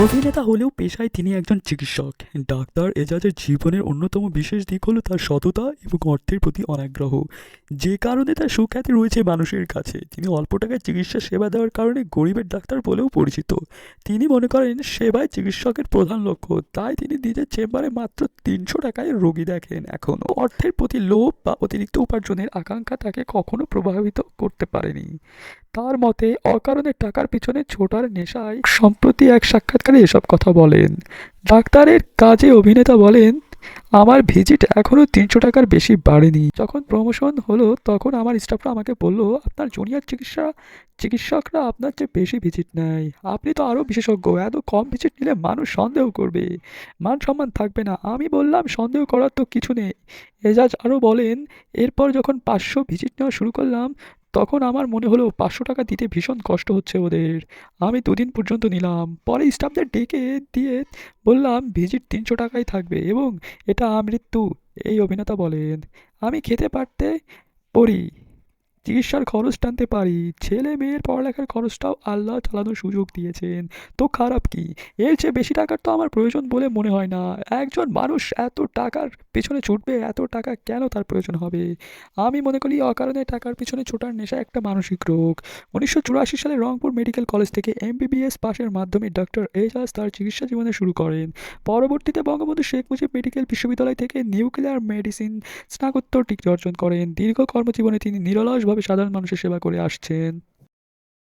অভিনেতা হলেও পেশায় তিনি একজন চিকিৎসক। ডাক্তার এজাজের জীবনের অন্যতম বিশেষ দিক হলো তার সততা এবং অর্থের প্রতি অনাগ্রহ, যে কারণে তার সুখ্যাতি রয়েছে মানুষের কাছে। তিনি অল্প টাকায় চিকিৎসা সেবা দেওয়ার কারণে গরিবের ডাক্তার বলেও পরিচিত। তিনি মনে করেন সেবায় চিকিৎসকের প্রধান লক্ষ্য, তাই তিনি নিজের চেম্বারে মাত্র ৩০০ টাকায় রোগী দেখেন। এখনও অর্থের প্রতি লোভ বা অতিরিক্ত উপার্জনের আকাঙ্ক্ষা তাকে কখনো প্রভাবিত করতে পারেনি। তার মতে অকারণে টাকার পিছনে ছোটার নেশায়। সম্প্রতি এক সাক্ষাৎকারে এসব কথা বলেন। ডাক্তারের কাজে অভিনেতা বলেন, আমার ভিজিট এখনও ৩০০ টাকার বেশি বাড়েনি। যখন প্রমোশন হলো তখন আমার স্টাফরা আমাকে বলল, আপনার জুনিয়র চিকিৎসকরা আপনার চেয়ে বেশি ভিজিট নেয়, আপনি তো আরও বিশেষজ্ঞ, এত কম ভিজিট নিলে মানুষ সন্দেহ করবে, মান সম্মান থাকবে না। আমি বললাম, সন্দেহ করার তো কিছু নেই। এজাজ আরও বলেন, এরপর যখন ৫০০ ভিজিট নেওয়া শুরু করলাম তখন আমার মনে হলো ৫০০ টাকা দিতে ভীষণ কষ্ট হচ্ছে ওদের। আমি ২ দিন পর্যন্ত নিলাম। পরে স্টাফদের ডেকে দিয়ে বললাম, ভিজিট ৩০০ টাকাই থাকবে এবং এটা আমৃত্যু। এই অভিনেতা বলেন, আমি খেতে পারতে পারি, চিকিৎসার খরচ টানতে পারি, ছেলে মেয়ের পড়ালেখার খরচটাও আল্লাহ চালানোর সুযোগ দিয়েছেন। তো খারাপ কি? এর চেয়ে বেশি টাকার তো আমার প্রয়োজন বলে মনে হয় না। একজন মানুষ এত টাকার পেছনে ছুটবে, এত টাকা কেন তার প্রয়োজন হবে? আমি মনে করি অকারণে টাকার পিছনে ছোটার নেশা একটা মানসিক রোগ। ১৯৮৪ সালে রংপুর মেডিকেল কলেজ থেকে এমবিবিএস পাশের মাধ্যমে ডক্টর এজাজ তার চিকিৎসা জীবনে শুরু করেন। পরবর্তীতে বঙ্গবন্ধু শেখ মুজিব মেডিকেল বিশ্ববিদ্যালয় থেকে নিউক্লিয়ার মেডিসিন স্নাতকোত্তর ডিগ্রি অর্জন করেন। দীর্ঘ কর্মজীবনে তিনি নিরলসভাবে সাধারণ মানুষের সেবা করে আসছেন।